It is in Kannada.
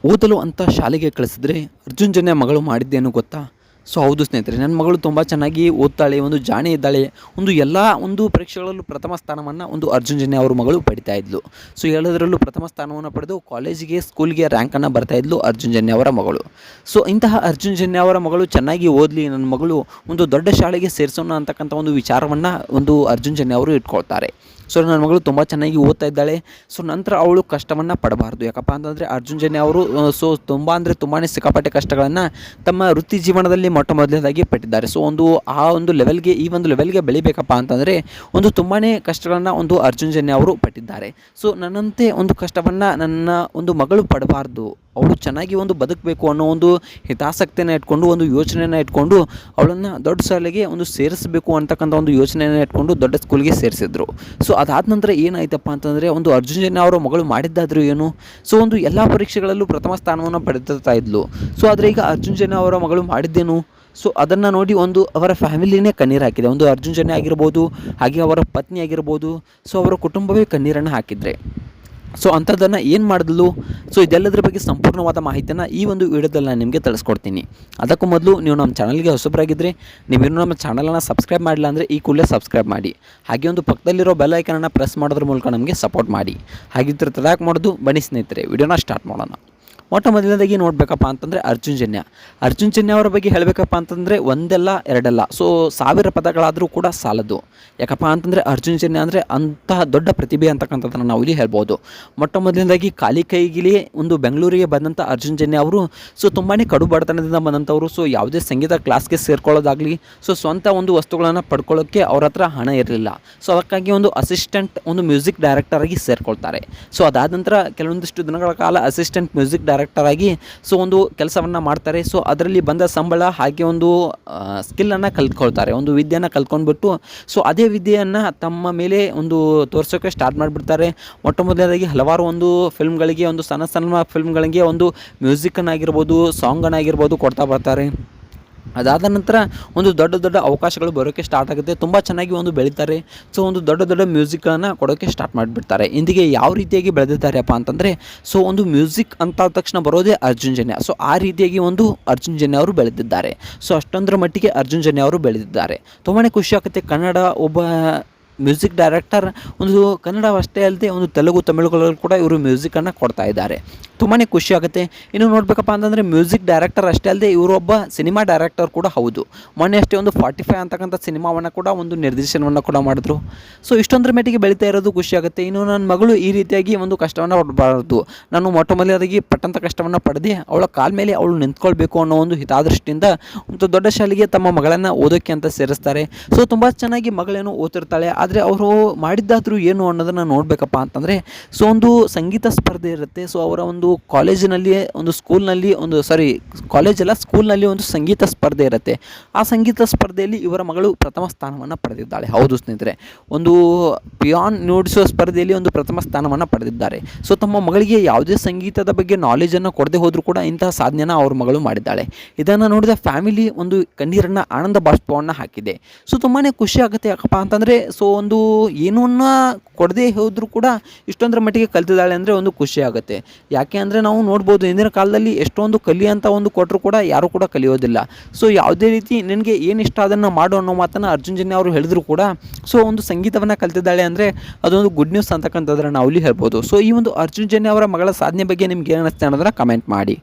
ಓದಲು ಅಂತ ಶಾಲೆಗೆ ಕಳಿಸಿದ್ರೆ ಅರ್ಜುನ್ ಜನ್ಯ ಮಗಳು ಮಾಡಿದ್ದೇನು ಗೊತ್ತಾ? ಸೊ ಹೌದು ಸ್ನೇಹಿತರೆ, ನನ್ನ ಮಗಳು ತುಂಬ ಚೆನ್ನಾಗಿ ಓದ್ತಾಳೆ, ಒಂದು ಜಾಣೆ ಇದ್ದಾಳೆ. ಎಲ್ಲ ಪರೀಕ್ಷೆಗಳಲ್ಲೂ ಪ್ರಥಮ ಸ್ಥಾನವನ್ನು ಅರ್ಜುನ್ ಜನ್ಯ ಅವ್ರ ಮಗಳು ಪಡಿತಾ ಇದ್ಲು. ಸೊ ಎಲ್ಲದರಲ್ಲೂ ಪ್ರಥಮ ಸ್ಥಾನವನ್ನು ಪಡೆದು ಕಾಲೇಜಿಗೆ ಸ್ಕೂಲ್ಗೆ ರ್ಯಾಂಕನ್ನು ಬರ್ತಾ ಇದ್ಲು ಅರ್ಜುನ್ ಜನ್ಯ ಅವರ ಮಗಳು. ಸೊ ಇಂತಹ ಅರ್ಜುನ್ ಜನ್ಯ ಅವರ ಮಗಳು ಚೆನ್ನಾಗಿ ಓದಲಿ, ನನ್ನ ಮಗಳು ಒಂದು ದೊಡ್ಡ ಶಾಲೆಗೆ ಸೇರಿಸೋಣ ಅಂತಕ್ಕಂಥ ಒಂದು ವಿಚಾರವನ್ನು ಅರ್ಜುನ್ ಜನ್ಯ ಅವರು ಇಟ್ಕೊಳ್ತಾರೆ. ಸೊ ನನ್ನ ಮಗಳು ತುಂಬ ಚೆನ್ನಾಗಿ ಓದ್ತಾ ಇದ್ದಾಳೆ. ಸೊ ನಂತರ ಅವಳು ಕಷ್ಟವನ್ನು ಪಡಬಾರ್ದು. ಯಾಕಪ್ಪ ಅಂತಂದರೆ ಅರ್ಜುನ್ ಜನ್ಯ ಅವರು ತುಂಬಾ ಸಿಕ್ಕಾಪಟ್ಟೆ ಕಷ್ಟಗಳನ್ನು ತಮ್ಮ ವೃತ್ತಿ ಜೀವನದಲ್ಲಿ ಮೊಟ್ಟ ಮೊದಲನೇದಾಗಿ ಪಟ್ಟಿದ್ದಾರೆ. ಸೊ ಈ ಒಂದು ಲೆವೆಲ್ಗೆ ಬೆಳಿಬೇಕಪ್ಪ ಅಂತಂದರೆ ತುಂಬಾ ಕಷ್ಟಗಳನ್ನು ಅರ್ಜುನ್ ಜನ್ಯ ಅವರು ಪಟ್ಟಿದ್ದಾರೆ. ಸೊ ನನ್ನಂತೆ ಒಂದು ಕಷ್ಟವನ್ನು ನನ್ನ ಒಂದು ಮಗಳು ಪಡಬಾರ್ದು, ಅವಳು ಚೆನ್ನಾಗಿ ಬದುಕಬೇಕು ಅನ್ನೋ ಒಂದು ಹಿತಾಸಕ್ತಿಯನ್ನು ಇಟ್ಕೊಂಡು, ಒಂದು ಯೋಚನೆಯನ್ನು ಇಟ್ಕೊಂಡು ಅವಳನ್ನು ದೊಡ್ಡ ಶಾಲೆಗೆ ಸೇರಿಸಬೇಕು ಅಂತಕ್ಕಂಥ ಒಂದು ಯೋಚನೆಯನ್ನು ಇಟ್ಕೊಂಡು ದೊಡ್ಡ ಸ್ಕೂಲ್ಗೆ ಸೇರಿಸಿದ್ರು. ಸೊ ಅದಾದ ನಂತರ ಏನಾಯ್ತಪ್ಪ ಅಂತಂದರೆ ಅರ್ಜುನ್ ಜನ್ಯ ಅವರ ಮಗಳು ಮಾಡಿದ್ದಾದರೂ ಏನು, ಸೊ ಎಲ್ಲ ಪರೀಕ್ಷೆಗಳಲ್ಲೂ ಪ್ರಥಮ ಸ್ಥಾನವನ್ನು ಪಡೆದುತ್ತಾ ಇದ್ಲು. ಸೊ ಆದರೆ ಈಗ ಅರ್ಜುನ್ ಜನ್ಯ ಅವರ ಮಗಳು ಮಾಡಿದ್ದೇನು, ಸೊ ಅದನ್ನು ನೋಡಿ ಅವರ ಫ್ಯಾಮಿಲಿನೇ ಕಣ್ಣೀರು ಹಾಕಿದೆ. ಅರ್ಜುನ್ ಜನ್ಯ ಆಗಿರ್ಬೋದು, ಹಾಗೆ ಅವರ ಪತ್ನಿ ಆಗಿರ್ಬೋದು, ಸೊ ಅವರ ಕುಟುಂಬವೇ ಕಣ್ಣೀರನ್ನು ಹಾಕಿದರೆ. ಸೊ ಅಂಥದ್ದನ್ನು ಏನು ಮಾಡಿದ್ಲು, ಸೊ ಇದೆಲ್ಲದರ ಬಗ್ಗೆ ಸಂಪೂರ್ಣವಾದ ಮಾಹಿತಿಯನ್ನು ಈ ಒಂದು ವಿಡಿಯೋದಲ್ಲಿ ನಾನು ನಿಮಗೆ ತಿಳಿಸ್ಕೊಡ್ತೀನಿ. ಅದಕ್ಕೂ ಮೊದಲು ನೀವು ನಮ್ಮ ಚಾನಲ್ಗೆ ಹೊಸಬರಾಗಿದ್ದರೆ, ನೀವೇನು ನಮ್ಮ ಚಾನಲನ್ನು ಸಬ್ಸ್ಕ್ರೈಬ್ ಮಾಡಿಲ್ಲ ಅಂದರೆ ಈ ಕೂಡಲೇ ಸಬ್ಸ್ಕ್ರೈಬ್ ಮಾಡಿ. ಹಾಗೆ ಪಕ್ಕದಲ್ಲಿರೋ ಬೆಲ್ ಐಕನನ್ನು ಪ್ರೆಸ್ ಮಾಡೋದ್ರ ಮೂಲಕ ನಮಗೆ ಸಪೋರ್ಟ್ ಮಾಡಿ. ಹಾಗಿದ್ದರೆ ತಡಾಕ್ ಮಾಡೋದು, ಬನ್ನಿ ಸ್ನೇಹಿತರೆ ವಿಡಿಯೋನ ಸ್ಟಾರ್ಟ್ ಮಾಡೋಣ. ಮೊಟ್ಟ ಮೊದಲನೇದಾಗಿ ನೋಡಬೇಕಪ್ಪ ಅಂತಂದರೆ ಅರ್ಜುನ್ ಜನ್ಯ ಅವರ ಬಗ್ಗೆ ಹೇಳಬೇಕಪ್ಪ ಅಂತಂದರೆ ಒಂದಲ್ಲ ಎರಡಲ್ಲ, ಸೊ 1000 ಪದಗಳಾದರೂ ಕೂಡ ಸಾಲದು. ಯಾಕಪ್ಪ ಅಂತಂದರೆ ಅರ್ಜುನ್ ಜನ್ಯ ಅಂದರೆ ಅಂತಹ ದೊಡ್ಡ ಪ್ರತಿಭೆ ಅಂತಕ್ಕಂಥದ್ದನ್ನು ನಾವು ಇಲ್ಲಿ ಹೇಳ್ಬೋದು. ಮೊಟ್ಟ ಮೊದಲನೇದಾಗಿ ಖಾಲಿ ಕೈಗಿಲಿ ಬೆಂಗಳೂರಿಗೆ ಬಂದಂಥ ಅರ್ಜುನ್ ಜನ್ಯ ಅವರು ತುಂಬಾ ಕಡು ಬಡತನದಿಂದ ಬಂದಂಥವರು. ಸೊ ಯಾವುದೇ ಸಂಗೀತ ಕ್ಲಾಸ್ಗೆ ಸೇರ್ಕೊಳ್ಳೋದಾಗಲಿ, ಸ್ವಂತ ವಸ್ತುಗಳನ್ನು ಪಡ್ಕೊಳ್ಳೋಕ್ಕೆ ಅವ್ರ ಹತ್ರ ಹಣ ಇರಲಿಲ್ಲ. ಸೊ ಅದಕ್ಕಾಗಿ ಅಸಿಸ್ಟೆಂಟ್ ಮ್ಯೂಸಿಕ್ ಡೈರೆಕ್ಟರ್ ಆಗಿ ಸೇರ್ಕೊಳ್ತಾರೆ. ಸೊ ಅದಾದ ನಂತರ ಕೆಲವೊಂದಿಷ್ಟು ದಿನಗಳ ಕಾಲ ಅಸಿಸ್ಟೆಂಟ್ ಮ್ಯೂಸಿಕ್ ಡೈರೆಕ್ಟರ್ ಆಗಿ ಕೆಲಸವನ್ನು ಮಾಡ್ತಾರೆ. ಸೊ ಅದರಲ್ಲಿ ಬಂದ ಸಂಬಳ ಹಾಗೆ ಸ್ಕಿಲ್ಲನ್ನು ಕಲ್ತ್ಕೊಳ್ತಾರೆ, ವಿದ್ಯೆಯನ್ನು ಕಲ್ತ್ಕೊಂಡ್ಬಿಟ್ಟು ಸೊ ಅದೇ ವಿದ್ಯೆಯನ್ನು ತಮ್ಮ ಮೇಲೆ ತೋರಿಸೋಕ್ಕೆ ಸ್ಟಾರ್ಟ್ ಮಾಡಿಬಿಡ್ತಾರೆ. ಮೊಟ್ಟ ಮೊದಲನೇದಾಗಿ ಹಲವಾರು ಫಿಲ್ಮ್ಗಳಿಗೆ ಸಣ್ಣ ಫಿಲ್ಮ್ಗಳಿಗೆ ಮ್ಯೂಸಿಕ್ಕನ್ನಾಗಿರ್ಬೋದು, ಸಾಂಗನ್ನಾಗಿರ್ಬೋದು ಕೊಡ್ತಾ ಬರ್ತಾರೆ. ಅದಾದ ನಂತರ ದೊಡ್ಡ ಅವಕಾಶಗಳು ಬರೋಕ್ಕೆ ಸ್ಟಾರ್ಟ್ ಆಗುತ್ತೆ. ತುಂಬ ಚೆನ್ನಾಗಿ ಬೆಳೀತಾರೆ. ಸೊ ದೊಡ್ಡ ಮ್ಯೂಸಿಕ್ಗಳನ್ನು ಕೊಡೋಕ್ಕೆ ಸ್ಟಾರ್ಟ್ ಮಾಡಿಬಿಡ್ತಾರೆ. ಇಂದಿಗೆ ಯಾವ ರೀತಿಯಾಗಿ ಬೆಳೆದಿದ್ದಾರೆಪ್ಪ ಅಂತಂದರೆ, ಸೊ ಮ್ಯೂಸಿಕ್ ಅಂತ ತಕ್ಷಣ ಬರೋದೇ ಅರ್ಜುನ್ ಜನ್ಯ. ಸೊ ಆ ರೀತಿಯಾಗಿ ಅರ್ಜುನ್ ಜನ್ಯ ಅವರು ಬೆಳೆದಿದ್ದಾರೆ. ಸೊ ಅಷ್ಟೊಂದರ ಮಟ್ಟಿಗೆ ಅರ್ಜುನ್ ಜನ್ಯ ಅವರು ಬೆಳೆದಿದ್ದಾರೆ. ತುಂಬಾ ಖುಷಿ ಆಗುತ್ತೆ. ಕನ್ನಡ ಒಬ್ಬ ಮ್ಯೂಸಿಕ್ ಡೈರೆಕ್ಟರ್ ಕನ್ನಡ ಅಷ್ಟೇ ಅಲ್ಲದೆ ತೆಲುಗು ತಮಿಳುಗಳಲ್ಲಿ ಕೂಡ ಇವರು ಮ್ಯೂಸಿಕನ್ನು ಕೊಡ್ತಾ ಇದ್ದಾರೆ. ತುಂಬಾ ಖುಷಿ ಆಗುತ್ತೆ. ಇನ್ನು ನೋಡಬೇಕಪ್ಪ ಅಂತಂದರೆ ಮ್ಯೂಸಿಕ್ ಡೈರೆಕ್ಟರ್ ಅಷ್ಟೇ ಅಲ್ಲದೆ ಇವರೊಬ್ಬ ಸಿನಿಮಾ ಡೈರೆಕ್ಟರ್ ಕೂಡ ಹೌದು. ಮೊನ್ನೆ ಅಷ್ಟೇ 45 ಅಂತಕ್ಕಂಥ ಸಿನಿಮಾವನ್ನು ಕೂಡ ನಿರ್ದೇಶನವನ್ನು ಕೂಡ ಮಾಡಿದ್ರು. ಸೊ ಇಷ್ಟೊಂದರ ಮಟ್ಟಿಗೆ ಬೆಳೀತಾ ಇರೋದು ಖುಷಿ ಆಗುತ್ತೆ. ಇನ್ನು ನನ್ನ ಮಗಳು ಈ ರೀತಿಯಾಗಿ ಕಷ್ಟವನ್ನು ಪಡಬಾರ್ದು, ನಾನು ಮೊಟ್ಟ ಮೊದಲಾಗಿ ಪಟ್ಟಂಥ ಕಷ್ಟವನ್ನು ಪಡೆದೇ ಅವಳ ಕಾಲ ಮೇಲೆ ಅವಳು ನಿಂತ್ಕೊಳ್ಬೇಕು ಅನ್ನೋ ಹಿತಾದೃಷ್ಟಿಯಿಂದ ದೊಡ್ಡ ಶಾಲೆಗೆ ತಮ್ಮ ಮಗಳನ್ನು ಓದೋಕ್ಕೆ ಅಂತ ಸೇರಿಸ್ತಾರೆ. ಸೊ ತುಂಬ ಚೆನ್ನಾಗಿ ಮಗಳೇನು ಓದ್ತಿರ್ತಾಳೆ, ಆದರೆ ಅವರು ಮಾಡಿದ್ದಾದರೂ ಏನು ಅನ್ನೋದನ್ನು ನೋಡಬೇಕಪ್ಪ ಅಂತಂದರೆ, ಸೊ ಸಂಗೀತ ಸ್ಪರ್ಧೆ ಇರುತ್ತೆ. ಸೊ ಅವರ ಕಾಲೇಜಿನಲ್ಲಿ ಸ್ಕೂಲ್ನಲ್ಲಿ ಸ್ಕೂಲ್ನಲ್ಲಿ ಸಂಗೀತ ಸ್ಪರ್ಧೆ ಇರುತ್ತೆ. ಆ ಸಂಗೀತ ಸ್ಪರ್ಧೆಯಲ್ಲಿ ಇವರ ಮಗಳು ಪ್ರಥಮ ಸ್ಥಾನವನ್ನು ಪಡೆದಿದ್ದಾಳೆ. ಹೌದು ಸ್ನೇಹಿತರೆ, ಪಿಯಾನ್ ನುಡಿಸುವ ಸ್ಪರ್ಧೆಯಲ್ಲಿ ಪ್ರಥಮ ಸ್ಥಾನವನ್ನು ಪಡೆದಿದ್ದಾರೆ. ಸೊ ತಮ್ಮ ಮಗಳಿಗೆ ಯಾವುದೇ ಸಂಗೀತದ ಬಗ್ಗೆ ನಾಲೆಜನ್ನು ಕೊಡದೆ ಹೋದರೂ ಕೂಡ ಇಂತಹ ಸಾಧನೆಯನ್ನು ಅವ್ರ ಮಗಳು ಮಾಡಿದ್ದಾಳೆ. ಇದನ್ನು ನೋಡಿದ ಫ್ಯಾಮಿಲಿ ಕಣ್ಣೀರನ್ನು ಆನಂದ ಬಾಷ್ಪವನ್ನು ಹಾಕಿದೆ. ಸೊ ತುಂಬಾ ಖುಷಿ ಆಗುತ್ತೆ. ಯಾಕಪ್ಪ ಅಂತಂದರೆ ಏನನ್ನ ಕೊಡದೆ ಹೋದರೂ ಕೂಡ ಇಷ್ಟೊಂದರ ಮಟ್ಟಿಗೆ ಕಲ್ತಿದ್ದಾಳೆ ಅಂದರೆ ಖುಷಿ ಆಗುತ್ತೆ. ಯಾಕೆ ಅಂದರೆ ನಾವು ನೋಡ್ಬೋದು, ಇಂದಿನ ಕಾಲದಲ್ಲಿ ಎಷ್ಟೊಂದು ಕಲಿಯಂತ ಕೊಟ್ಟರು ಕೂಡ ಯಾರೂ ಕೂಡ ಕಲಿಯೋದಿಲ್ಲ. ಸೊ ಯಾವುದೇ ರೀತಿ ನಿನಗೆ ಏನು ಇಷ್ಟ ಅದನ್ನು ಮಾಡು ಅನ್ನೋ ಮಾತನ್ನು ಅರ್ಜುನ್ ಜನ್ಯ ಅವರು ಹೇಳಿದ್ರು ಕೂಡ ಸೊ ಸಂಗೀತವನ್ನು ಕಲ್ತಿದ್ದಾಳೆ ಅಂದರೆ ಅದೊಂದು ಗುಡ್ ನ್ಯೂಸ್ ಅಂತಕ್ಕಂಥದ್ದನ್ನು ನಾವು ಇಲ್ಲಿ ಹೇಳ್ಬೋದು. ಸೊ ಈ ಅರ್ಜುನ್ ಜನ್ಯ ಅವರ ಮಗಳ ಸಾಧನೆ ಬಗ್ಗೆ ನಿಮ್ಗೆ ಏನು ಅನ್ನಿಸ್ತಾ ಅನ್ನೋದನ್ನು ಕಮೆಂಟ್ ಮಾಡಿ.